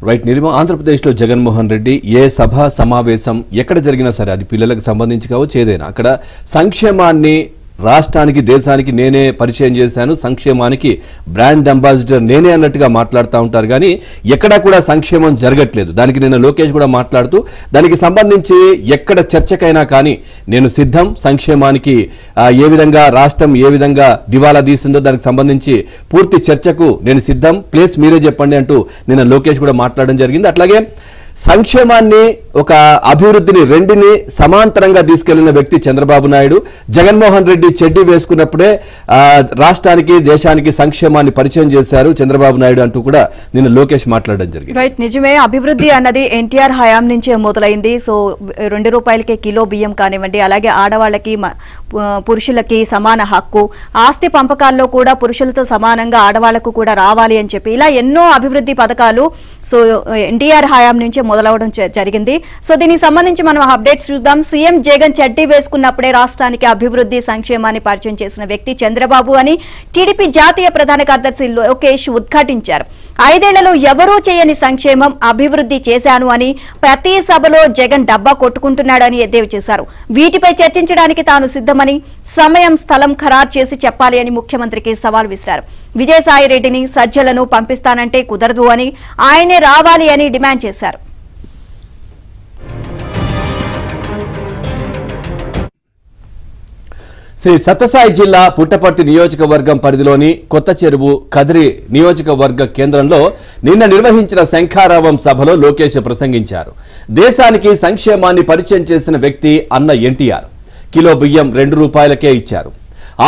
Right నిర్మా ఆంధ్రప్రదేశ్లో జగన్మోహన్ రెడ్డి ఏ సభ సమావేశం ఎక్కడ జరిగినా సరే అది పిల్లలకు సంబంధించి కావచ్చు ఏదైనా అక్కడ సంక్షేమాన్ని రాష్ట్రానికి దేశానికి నేనే పరిచయం చేశాను, సంక్షేమానికి బ్రాండ్ అంబాసిడర్ నేనే అన్నట్టుగా మాట్లాడుతూ ఉంటారు. కానీ ఎక్కడా కూడా సంక్షేమం జరగట్లేదు. దానికి నేను లోకేష్ కూడా మాట్లాడుతూ దానికి సంబంధించి ఎక్కడ చర్చకైనా కానీ నేను సిద్ధం, సంక్షేమానికి ఏ విధంగా రాష్ట్రం ఏ విధంగా దివాలా తీసిందో దానికి సంబంధించి పూర్తి చర్చకు నేను సిద్ధం, ప్లేస్ మీరే చెప్పండి అంటూ నేను లోకేష్ కూడా మాట్లాడడం జరిగింది. అట్లాగే సంక్షేమాన్ని ఒక అభివృద్ధిని రెండిని సమాంతరంగా తీసుకెళ్లిన వ్యక్తి చంద్రబాబు నాయుడు. జగన్మోహన్ రెడ్డి చెడ్డి వేసుకున్నప్పుడే రాష్ట్రానికి దేశానికి సంక్షేమాన్ని పరిచయం చేశారు చంద్రబాబు నాయుడు అంటూ కూడా నిన్న లోకేష్ మాట్లాడడం జరిగింది. రైట్, నిజమే. అభివృద్ధి అన్నది ఎన్టీఆర్ హయాం నుంచే మొదలైంది. సో ₹2 కిలో బియ్యం కానివ్వండి, అలాగే ఆడవాళ్ళకి పురుషులకి సమాన హక్కు, ఆస్తి పంపకాల్లో కూడా పురుషులతో సమానంగా ఆడవాళ్లకు కూడా రావాలి అని చెప్పి ఇలా ఎన్నో అభివృద్ధి పథకాలు సో ఎన్టీఆర్ హయాం నుంచే మొదలవడం జరిగింది. సో దీనికి సంబంధించి మనం అప్డేట్స్ చూద్దాం. సీఎం జగన్ చెడ్డీ వేసుకున్నప్పుడే రాష్ట్రానికి అభివృద్ధి సంక్షేమాన్ని పరిచయం చేసిన వ్యక్తి చంద్రబాబు అని టీడీపీ జాతీయ ప్రధాన కార్యదర్శి లోకేష్ ఉద్ఘాటించారు. 5 ఏళ్లలో ఎవరూ చేయని సంక్షేమం అభివృద్ధి చేశాను అని ప్రతి సభలో జగన్ డబ్బా కొట్టుకుంటున్నాడని ఎద్దేవా చేశారు. వీటిపై చర్చించడానికి తాను సిద్ధమని, సమయం స్థలం ఖరారు చేసి చెప్పాలి అని ముఖ్యమంత్రికి సవాల్ విసిరారు. విజయసాయిరెడ్డిని సజ్జలను పంపిస్తానంటే కుదరదు అని, ఆయనే రావాలి అని డిమాండ్ చేశారు. శ్రీ సత్యసాయి జిల్లా పుట్టపర్తి నియోజకవర్గం పరిధిలోని కొత్త చెరువు కదిరి నియోజకవర్గ కేంద్రంలో నిన్న నిర్వహించిన శంఖారావం సభలో లోకేష్ ప్రసంగించారు. దేశానికి సంక్షేమాన్ని పరిచయం చేసిన వ్యక్తి అన్న ఎన్టీఆర్. కిలో బియ్యం ₹2కే ఇచ్చారు.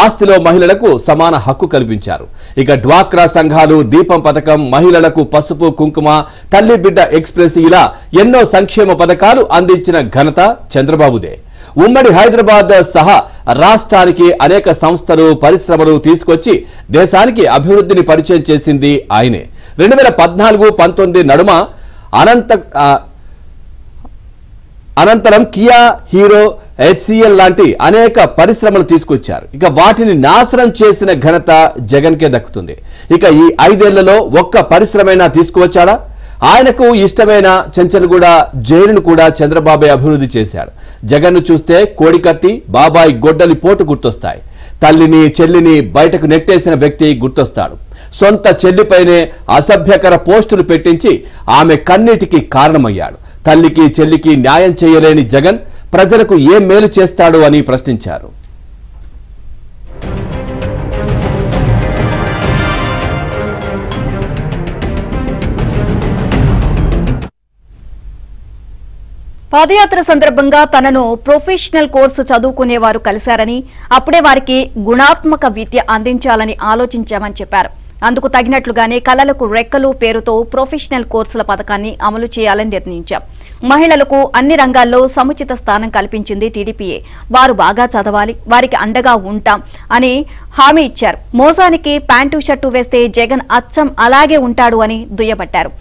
ఆస్తిలో మహిళలకు సమాన హక్కు కల్పించారు. ఇక డ్వాక్రా సంఘాలు, దీపం పథకం, మహిళలకు పసుపు కుంకుమ, తల్లి బిడ్డ ఎక్స్ప్రెస్ ఇలా ఎన్నో సంక్షేమ పథకాలు అందించిన ఘనత చంద్రబాబుదే. ఉమ్మడి హైదరాబాద్ సహా రాష్ట్రానికి అనేక సంస్థలు, పరిశ్రమలు తీసుకొచ్చి దేశానికి అభివృద్ధిని పరిచయం చేసింది ఆయనే. 2014-19 నడుమ అనంతరం కియా, హీరో, HCL లాంటి అనేక పరిశ్రమలు తీసుకొచ్చారు. ఇక వాటిని నాశనం చేసిన ఘనత జగన్కే దక్కుతుంది. ఇక ఈ 5 ఏళ్లలో ఒక్క పరిశ్రమైనా తీసుకువచ్చాడా? ఆయనకు ఇష్టమైన చెంచల్గూడ జైలును కూడా చంద్రబాబే అభివృద్ధి చేశాడు. జగన్ను చూస్తే కోడికత్తి, బాబాయ్ గొడ్డలి పోటు గుర్తొస్తాయి. తల్లిని చెల్లిని బయటకు నెట్టేసిన వ్యక్తి గుర్తొస్తాడు. సొంత చెల్లిపైనే అసభ్యకర పోస్టులు పెట్టించి ఆమె కన్నీటికి కారణమయ్యాడు. తల్లికి చెల్లికి న్యాయం చేయలేని జగన్ ప్రజలకు ఏం మేలు చేస్తాడు అని ప్రశ్నించారు. పాదయాత్ర సందర్భంగా తనను ప్రొఫెషనల్ కోర్సు చదువుకునేవారు కలిశారని, అప్పుడే వారికి గుణాత్మక విద్య అందించాలని ఆలోచించామని చెప్పారు. అందుకు తగినట్లుగానే కళలకు రెక్కలు పేరుతో ప్రొఫెషనల్ కోర్సుల పథకాన్ని అమలు చేయాలని నిర్ణయించాం. మహిళలకు అన్ని రంగాల్లో సముచిత స్థానం కల్పించింది టీడీపీయే. వారు బాగా చదవాలి, వారికి అండగా ఉంటాం అని హామీ ఇచ్చారు. మోసానికి ప్యాంటు షర్టు వేస్తే జగన్ అచ్చం అలాగే ఉంటాడు అని దుయ్యబట్టారు.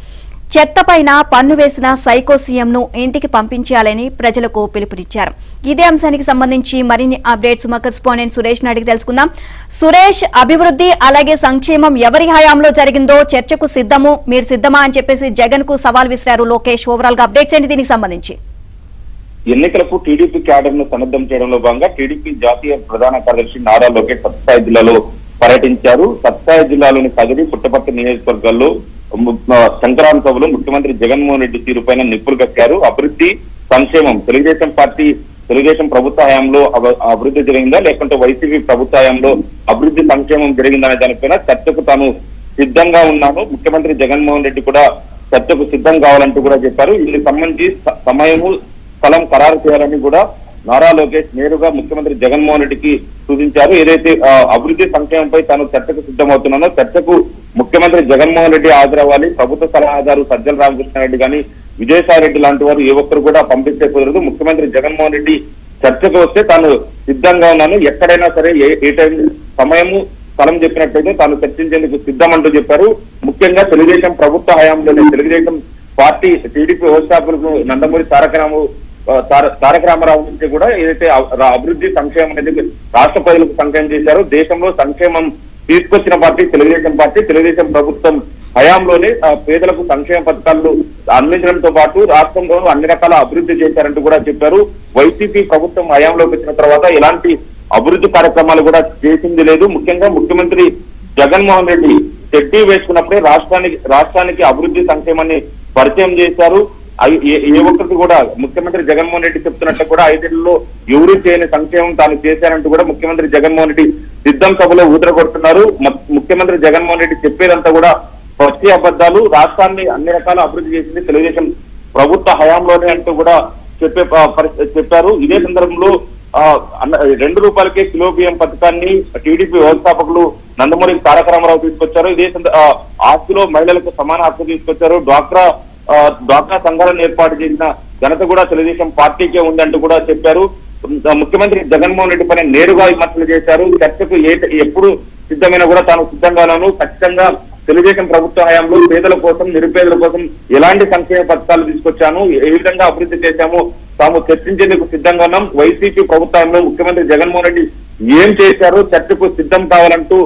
చెత్తపైన పన్ను వేసిన సైకో సీఎంను ఇంటికి పంపించాలని ప్రజలకు పిలుపునిచ్చారు. ఇదే అంశానికి సంబంధించి మరిన్ని అప్డేట్స్ మా కరెస్పాండెంట్ సురేష్ అడిగి తెలుసుకుందాం. సురేష్, అభివృద్ధి అలాగే సంక్షేమం ఎవరి హయాంలో జరిగిందో చర్చకు సిద్ధము, మీరు సిద్ధమా అని చెప్పేసి జగన్ కు సవాల్ విసిరారు లోకేష్. ఓవరాల్ గా అప్డేట్స్ ఏంటి దీనికి సంబంధించి? ఎన్నికలకు టీడీపీ క్యాడర్ ను సన్నద్ధం చేయడంలో భాగంగా టీడీపీ జాతీయ ప్రధాన కార్యదర్శి నారా లోకేష్ సత్యసాయి జిల్లాలో పర్యటించారు. సత్యసాయి జిల్లాలోని కదిరి, పుట్టపర్తి నియోజకవర్గాల్లో సంక్రాంతి సభలో ముఖ్యమంత్రి జగన్మోహన్ రెడ్డి తీరుపైన నిప్పులు కక్కారు. అభివృద్ధి సంక్షేమం తెలుగుదేశం ప్రభుత్వ హయాంలో అభివృద్ధి జరిగిందా, లేకుంటే వైసీపీ ప్రభుత్వ హయాంలో అభివృద్ధి సంక్షేమం జరిగిందనే దానిపైన చర్చకు తాను సిద్ధంగా ఉన్నాను. ముఖ్యమంత్రి జగన్మోహన్ రెడ్డి కూడా చర్చకు సిద్ధం కావాలంటూ కూడా చెప్పారు. ఇందుకు సంబంధించి సమయము స్థలం ఖరారు చేయాలని కూడా నారా లోకేష్ నేరుగా ముఖ్యమంత్రి జగన్మోహన్ రెడ్డికి సూచించారు. ఏదైతే అభివృద్ధి సంక్షేమంపై తాను చర్చకు సిద్ధమవుతున్నానో చర్చకు ముఖ్యమంత్రి జగన్మోహన్ రెడ్డి హాజరవ్వాలి. ప్రభుత్వ సలహాదారు సజ్జల రామకృష్ణారెడ్డి కానీ, విజయసాయి రెడ్డి లాంటి వారు ఏ ఒక్కరు కూడా పంపిస్తే కుదరదు. ముఖ్యమంత్రి జగన్మోహన్ రెడ్డి చర్చకు వస్తే తాను సిద్ధంగా ఉన్నాను, ఎక్కడైనా సరే ఏ టైం సమయము స్థలం చెప్పినట్టయితే తాను చర్చించేందుకు సిద్ధం అంటూ చెప్పారు. ముఖ్యంగా తెలుగుదేశం ప్రభుత్వ హయాంలోనే తెలుగుదేశం పార్టీ టీడీపీ వ్యవస్థాపకులకు నందమూరి తారక రామారావు నుంచి కూడా ఏదైతే అభివృద్ధి సంక్షేమం అనేది రాష్ట్ర ప్రజలకు సంక్షేమం చేశారో, దేశంలో సంక్షేమం తీసుకొచ్చిన పార్టీ తెలుగుదేశం పార్టీ. తెలుగుదేశం ప్రభుత్వం హయాంలోనే పేదలకు సంక్షేమ పథకాలు అందించడంతో పాటు రాష్ట్రంలో అన్ని రకాల అభివృద్ధి చేశారంటూ కూడా చెప్పారు. వైసీపీ ప్రభుత్వం హయాంలోకి వచ్చిన తర్వాత ఎలాంటి అభివృద్ధి కార్యక్రమాలు కూడా చేసింది లేదు. ముఖ్యంగా ముఖ్యమంత్రి జగన్మోహన్ రెడ్డి చెడ్డీ వేసుకున్నప్పుడే రాష్ట్రానికి అభివృద్ధి సంక్షేమాన్ని పరిచయం చేశారు. ఏ ఒక్కరికి కూడా ముఖ్యమంత్రి జగన్మోహన్ రెడ్డి చెప్తున్నట్టు కూడా 5 ఏళ్లలో ఎవరు చేయని సంక్షేమం తాను చేశారంటూ కూడా ముఖ్యమంత్రి జగన్మోహన్ రెడ్డి సిద్ధం సభలో ఊదరగొడుతున్నారు. ముఖ్యమంత్రి జగన్మోహన్ రెడ్డి చెప్పేదంతా కూడా పచ్చి అబద్ధాలు. రాష్ట్రాన్ని అన్ని రకాల అభివృద్ధి చేసింది తెలుగుదేశం ప్రభుత్వ హయాంలోనే అంటూ కూడా చెప్పారు. ఇదే సందర్భంలో 2 రూపాయలకే కిలో బియ్యం పథకాన్ని టీడీపీ వ్యవస్థాపకులు నందమూరి తారక రామారావు తీసుకొచ్చారు. ఇదే ఆస్తిలో మహిళలకు సమాన హక్కు తీసుకొచ్చారు. డ్వాక్రా సంఘాలను ఏర్పాటు చేసిన ఘనత కూడా తెలుగుదేశం పార్టీకే ఉందంటూ కూడా చెప్పారు. ముఖ్యమంత్రి జగన్మోహన్ రెడ్డి పైన నేరుగా విమర్శలు చేశారు. చర్చకు ఎప్పుడు సిద్ధమైనా కూడా తాను సిద్ధంగాను ఖచ్చితంగా తెలుగుదేశం ప్రభుత్వ హయాంలో పేదల కోసం నిరుపేదల కోసం ఎలాంటి సంక్షేమ పథకాలు తీసుకొచ్చాను, ఏ విధంగా అభివృద్ధి చేశాము తాము చర్చించేందుకు సిద్ధంగా ఉన్నాం. వైసీపీ ప్రభుత్వంలో ముఖ్యమంత్రి జగన్మోహన్ రెడ్డి ఏం చేశారో చర్చకు సిద్ధం కావాలంటూ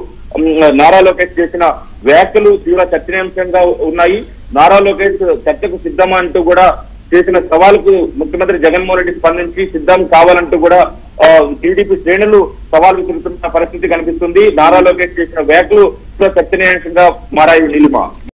నారా లోకేష్ చేసిన వ్యాఖ్యలు తీవ్ర చర్చనీయాంశంగా ఉన్నాయి. నారా లోకేష్ చర్చకు సిద్ధమా అంటూ కూడా చేసిన సవాలుకు ముఖ్యమంత్రి జగన్మోహన్ రెడ్డి స్పందించి సిద్ధం కావాలంటూ కూడా టీడీపీ శ్రేణులు సవాల్ విసురుతున్న పరిస్థితి కనిపిస్తుంది. నారా లోకేష్ చేసిన వ్యాఖ్యలు చర్చనీయాంశంగా మారాయి. నీలిమ.